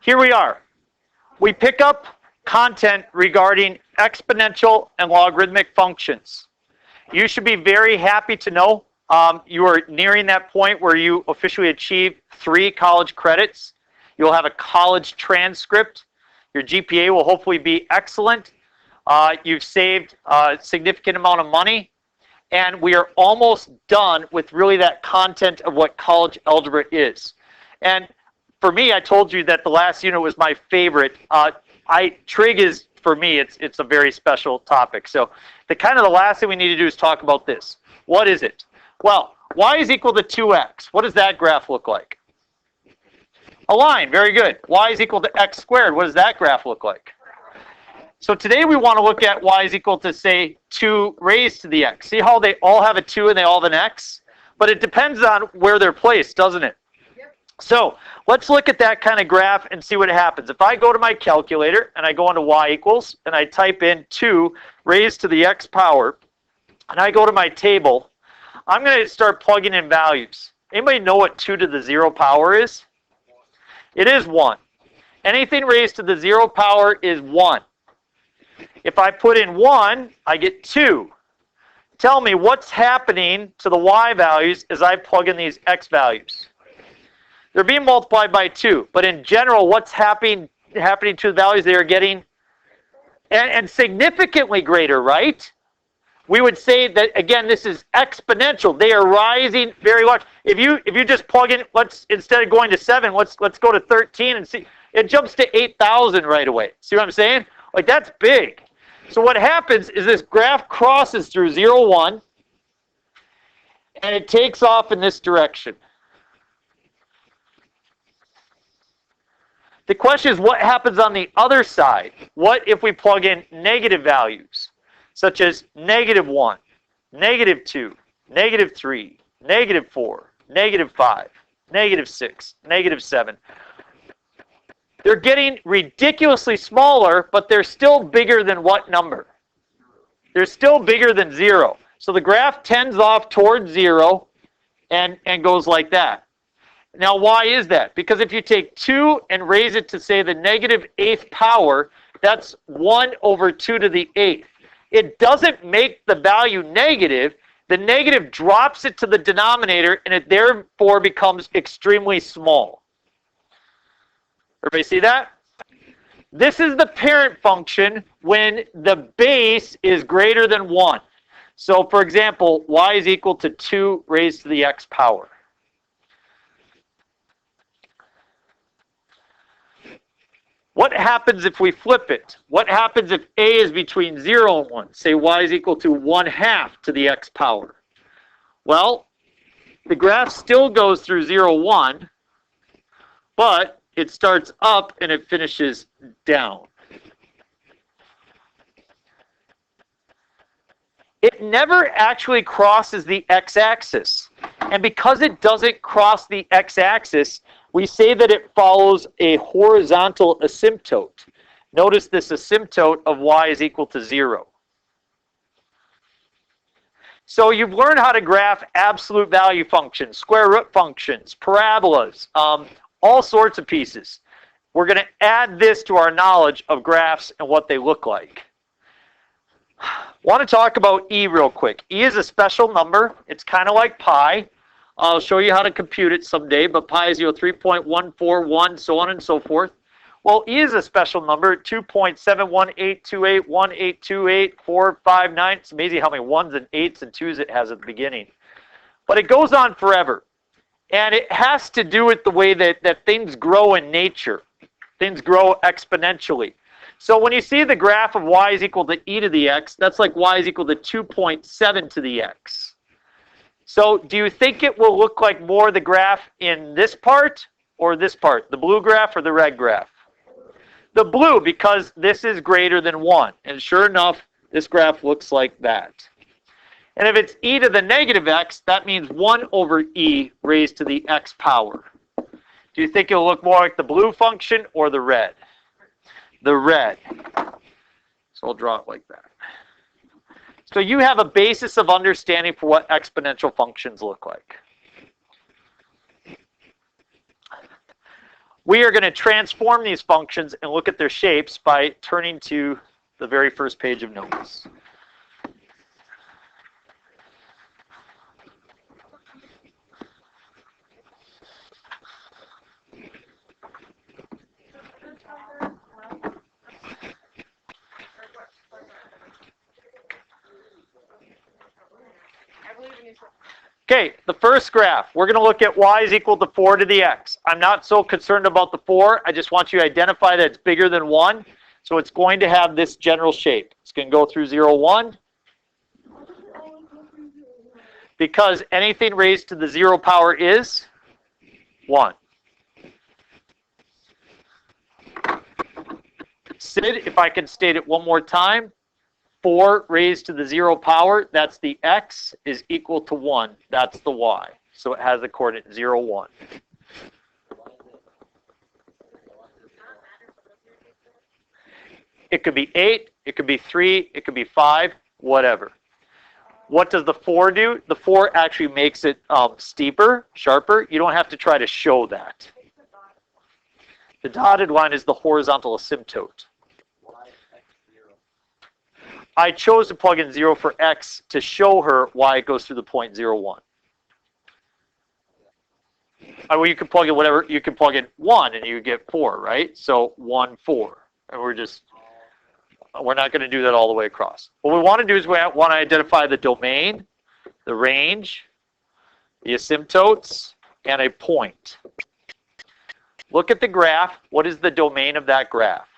here we are. We pick up content regarding exponential and logarithmic functions. You should be very happy to know you are nearing that point where you officially achieve 3 college credits. You'll have a college transcript. Your GPA will hopefully be excellent. You've saved a significant amount of money. And we are almost done with really that content of what college algebra is. And for me, I told you that the last unit was my favorite. Trig is, for me, it's a very special topic. So the last thing we need to do is talk about this. What is it? Well, y is equal to 2x. What does that graph look like? A line, very good. Y is equal to x squared. What does that graph look like? So today we want to look at y is equal to, say, 2 raised to the x. See how they all have a 2 and they all have an x? But it depends on where they're placed, doesn't it? Yep. So let's look at that kind of graph and see what happens. If I go to my calculator and I go into y equals and I type in 2 raised to the x power, and I go to my table, I'm going to start plugging in values. Anybody know what 2 to the 0 power is? It is 1. Anything raised to the 0 power is 1. If I put in 1, I get 2. Tell me what's happening to the y values as I plug in these x values. They're being multiplied by 2. But in general, what's happening to the values they are getting? And significantly greater, right? We would say that, again, this is exponential. They are rising very large. If you just plug in, instead of going to 7, let's go to 13 and see. It jumps to 8,000 right away. See what I'm saying? Like, that's big. So what happens is this graph crosses through 0, 1, and it takes off in this direction. The question is, what happens on the other side? What if we plug in negative values, such as -1, -2, -3, -4, -5, -6, -7? They're getting ridiculously smaller, but they're still bigger than what number? They're still bigger than 0. So the graph tends off towards 0 and goes like that. Now, why is that? Because if you take 2 and raise it to, say, the -8th power, that's 1 over 2 to the 8th. It doesn't make the value negative. The negative drops it to the denominator, and it therefore becomes extremely small. Everybody see that? This is the parent function when the base is greater than 1. So, for example, y is equal to 2 raised to the x power. What happens if we flip it? What happens if a is between 0 and 1? Say y is equal to 1/2 to the x power. Well, the graph still goes through 0, 1, but it starts up and it finishes down. It never actually crosses the x-axis. And because it doesn't cross the x-axis, we say that it follows a horizontal asymptote. Notice this asymptote of y is equal to 0. So you've learned how to graph absolute value functions, square root functions, parabolas, all sorts of pieces. We're going to add this to our knowledge of graphs and what they look like. Want to talk about e real quick. E is a special number. It's kind of like pi. I'll show you how to compute it someday, but pi is 3.141, so on and so forth. Well, e is a special number, 2.7182818284559. It's amazing how many 1s and 8s and 2s it has at the beginning. But it goes on forever. And it has to do with the way that things grow in nature. Things grow exponentially. So when you see the graph of y is equal to e to the x, that's like y is equal to 2.7 to the x. So do you think it will look like more the graph in this part or this part? The blue graph or the red graph? The blue, because this is greater than 1. And sure enough, this graph looks like that. And if it's e to the negative x, that means 1 over e raised to the x power. Do you think it'll look more like the blue function or the red? The red. So I'll draw it like that. So you have a basis of understanding for what exponential functions look like. We are going to transform these functions and look at their shapes by turning to the very first page of notes. Okay, the first graph, we're going to look at y is equal to 4 to the x. I'm not so concerned about the 4. I just want you to identify that it's bigger than 1. So it's going to have this general shape. It's going to go through 0, 1. Because anything raised to the 0 power is 1. Sid, if I can state it one more time, 4 raised to the 0 power, that's the x, is equal to 1. That's the y. So it has the coordinate 0, 1. It could be 8, it could be 3, it could be 5, whatever. What does the 4 do? The 4 actually makes it steeper, sharper. You don't have to try to show that. The dotted line is the horizontal asymptote. I chose to plug in 0 for x to show her why it goes through the point 0, 1. Well, you can plug in whatever. You can plug in 1 and you get 4, right? So 1, 4. And we're not going to do that all the way across. What we want to do is we want to identify the domain, the range, the asymptotes, and a point. Look at the graph. What is the domain of that graph?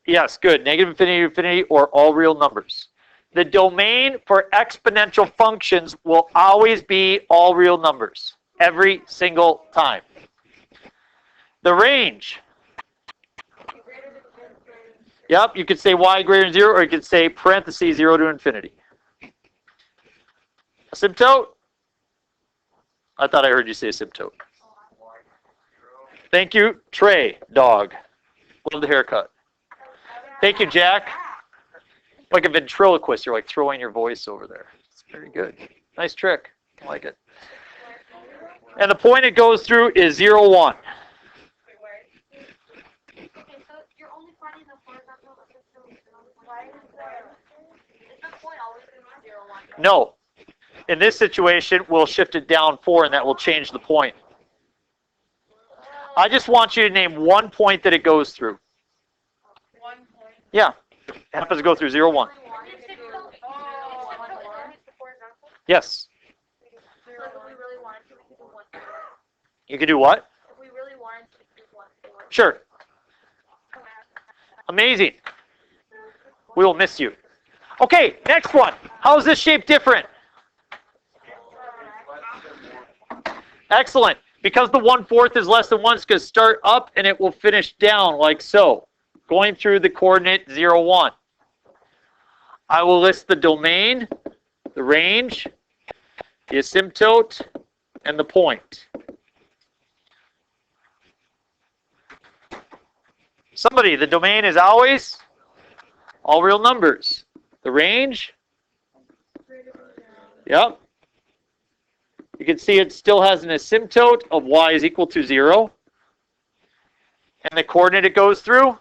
Yes, good. Negative infinity to infinity or all real numbers. The domain for exponential functions will always be all real numbers. Every single time. The range. Yep, you could say y greater than 0, or you could say parentheses 0 to infinity. Asymptote? I thought I heard you say asymptote. Thank you, Trey, dog. Love the haircut. Thank you, Jack. Like a ventriloquist, you're like throwing your voice over there. It's very good. Nice trick. I like it. And the point it goes through is 0, 1. No. In this situation, we'll shift it down 4, and that will change the point. I just want you to name one point that it goes through. One point? Yeah. It happens to go through 0, 1. Yes. You could do what? If we really wanted to do 1, 4. Sure. Amazing. We will miss you. Okay, next one. How is this shape different? Excellent. Because the 1/4 is less than 1, it's going to start up and it will finish down like so, going through the coordinate 0, 1. I will list the domain, the range, the asymptote, and the point. Somebody, the domain is always all real numbers. The range, yep. You can see it still has an asymptote of y is equal to 0. And the coordinate it goes through?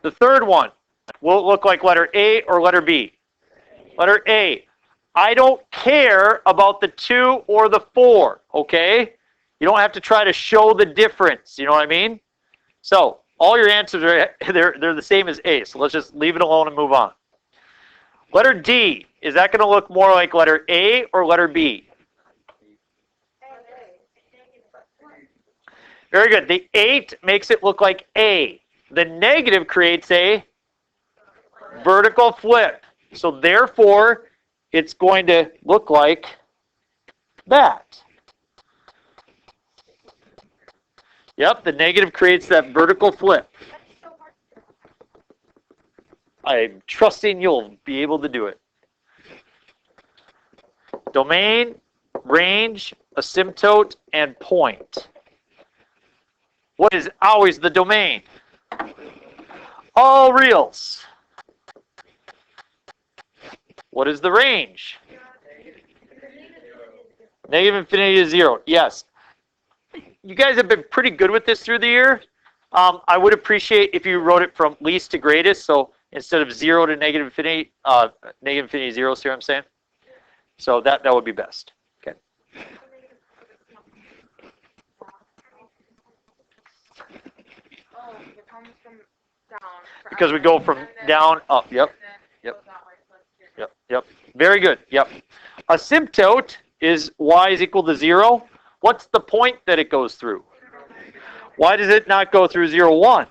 The third one, will it look like letter A or letter B? Letter A. I don't care about the 2 or the 4, okay? You don't have to try to show the difference, you know what I mean? So, all your answers are they're the same as A, so let's just leave it alone and move on. Letter D, is that going to look more like letter A or letter B? Very good. The 8 makes it look like A. The negative creates a vertical flip. So therefore, it's going to look like that. Yep, the negative creates that vertical flip. I'm trusting you'll be able to do it. Domain, range, asymptote, and point. What is always the domain? All reals. What is the range? Negative infinity to 0. Yes. You guys have been pretty good with this through the year. I would appreciate if you wrote it from least to greatest. So instead of 0 to negative infinity 0, see what I'm saying? So that would be best. Okay. Oh, it comes from down. Because we go from down up. Yep. Yep. Yep. Yep. Very good. Yep. Asymptote is y is equal to 0. What's the point that it goes through? Why does it not go through 0, 1?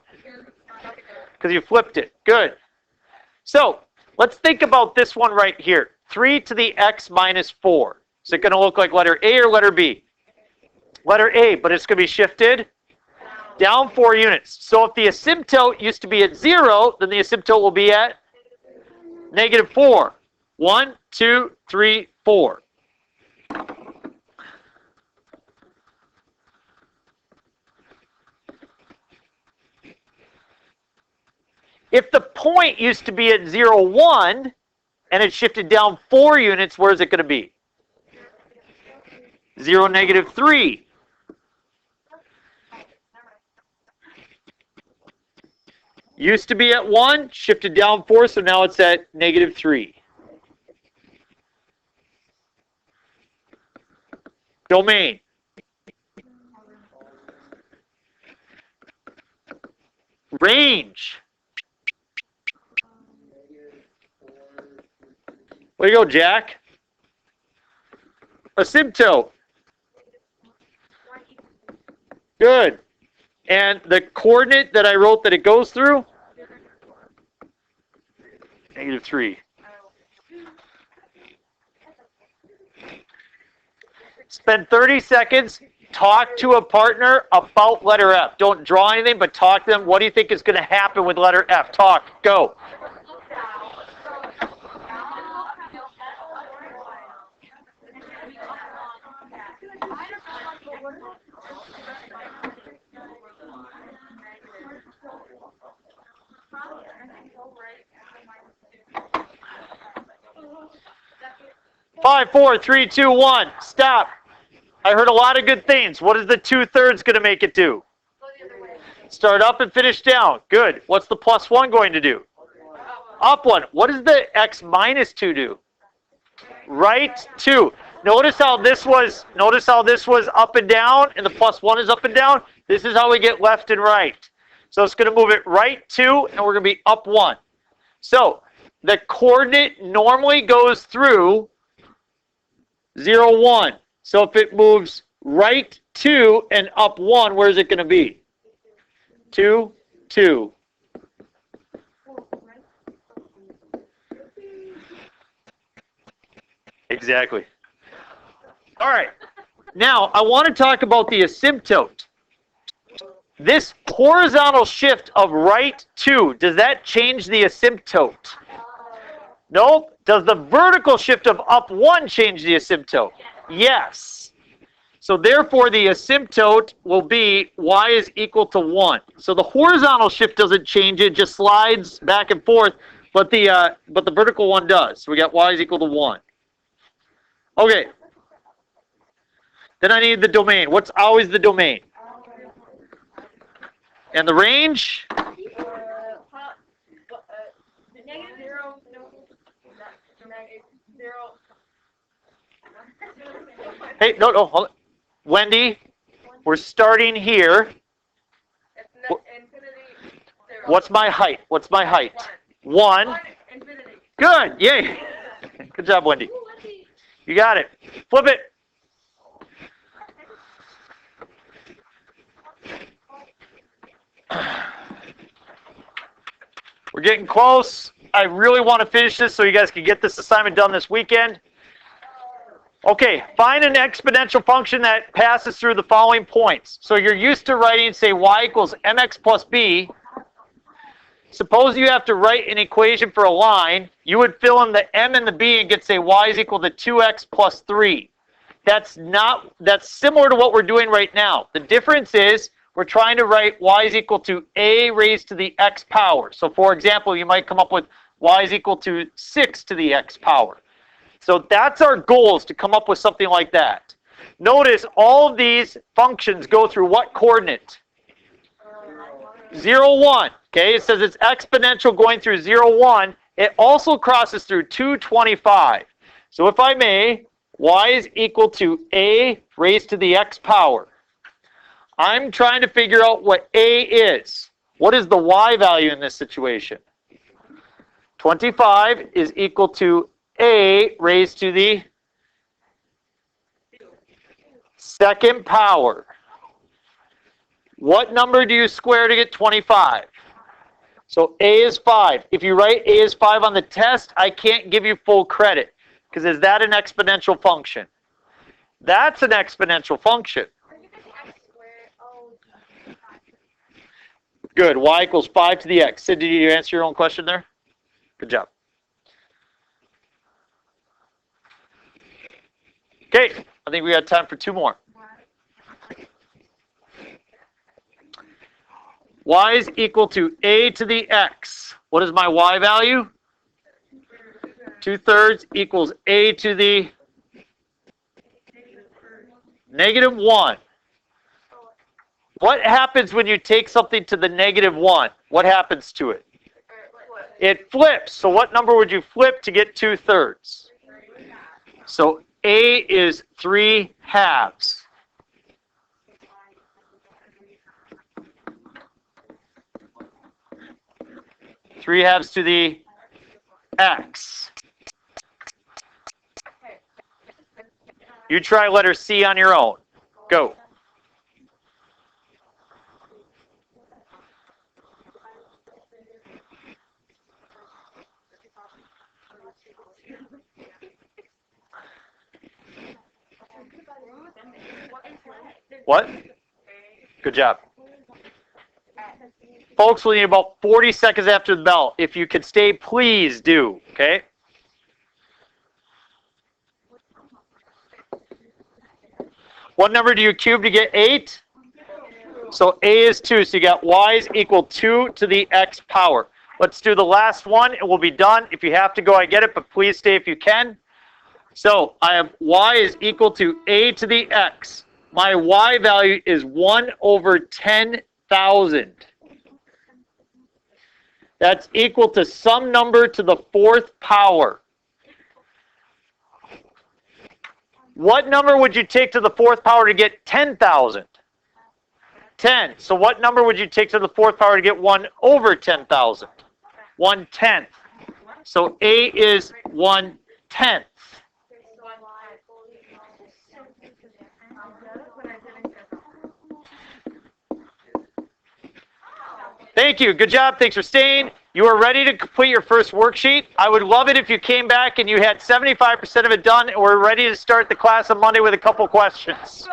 Because you flipped it. Good. So let's think about this one right here. 3 to the x minus 4. Is it going to look like letter A or letter B? Letter A, but it's going to be shifted down 4 units. So if the asymptote used to be at 0, then the asymptote will be at negative 4. 1, 2, 3, 4. If the point used to be at 0, 1, and it shifted down 4 units, where is it going to be? 0, negative 3. Used to be at 1, shifted down 4, so now it's at negative 3. Domain. Range. Way to go, Jack. Asymptote. Good. And the coordinate that I wrote that it goes through? Negative 3. Spend 30 seconds. Talk to a partner about letter F. Don't draw anything, but talk to them. What do you think is going to happen with letter F? Talk. Go. Five, four, three, two, one. Stop. I heard a lot of good things. What is the 2/3 going to make it do? Start up and finish down. Good. What's the plus 1 going to do? Up 1. What does the x minus 2 do? Right 2. Notice how this was up and down, and the plus 1 is up and down. This is how we get left and right. So it's going to move it right 2, and we're going to be up 1. So the coordinate normally goes through 0, 1. So if it moves right 2 and up 1, where is it going to be? 2, 2. Exactly. All right. Now, I want to talk about the asymptote. This horizontal shift of right 2, does that change the asymptote? Nope. Does the vertical shift of up 1 change the asymptote? Yes. So therefore, the asymptote will be y is equal to 1. So the horizontal shift doesn't change, it just slides back and forth, but the vertical one does. So we got y is equal to 1. Okay. Then I need the domain. What's always the domain? And the range? Negative 0, no, negative 0. Hey, no, hold on. Wendy, we're starting here. Infinity 0. What's my height? What's my height? 1. 1 infinity. Good. Yay. Good job, Wendy. You got it. Flip it. We're getting close. I really want to finish this so you guys can get this assignment done this weekend. Okay, find an exponential function that passes through the following points. So you're used to writing, say, y equals mx plus b. Suppose you have to write an equation for a line. You would fill in the m and the b and get, say, y is equal to 2x plus 3. That's similar to what we're doing right now. The difference is we're trying to write y is equal to a raised to the x power. So for example, you might come up with y is equal to 6 to the x power. So that's our goal, is to come up with something like that. Notice all of these functions go through what coordinate? 0, 1. Okay, it says it's exponential going through 0, 1. It also crosses through 225. So if I may, y is equal to a raised to the x power. I'm trying to figure out what a is. What is the y value in this situation? 25 is equal to a raised to the second power. What number do you square to get 25? So a is 5. If you write a is 5 on the test, I can't give you full credit. Because is that an exponential function? That's an exponential function. Good. Y equals 5 to the x. Sid, did you answer your own question there? Good job. Okay. I think we got time for 2 more. Y is equal to a to the x. What is my y value? 2/3 equals a to the -1. What happens when you take something to the -1? What happens to it? It flips. So what number would you flip to get 2/3? So a is 3/2. 3/2 to the x. You try letter C on your own. Go. What? Good job. Folks, we'll need about 40 seconds after the bell. If you could stay, please do. Okay? What number do you cube to get 8? So a is 2. So you got y is equal 2 to the x power. Let's do the last one and we'll be done. If you have to go, I get it, but please stay if you can. So I have y is equal to a to the x. My y value is 1 over 10,000. That's equal to some number to the 4th power. What number would you take to the 4th power to get 10,000? 10. So what number would you take to the 4th power to get 1 over 10,000? 1/10. So a is 1/10. Thank you. Good job. Thanks for staying. You are ready to complete your first worksheet. I would love it if you came back and you had 75% of it done and we're ready to start the class on Monday with a couple questions.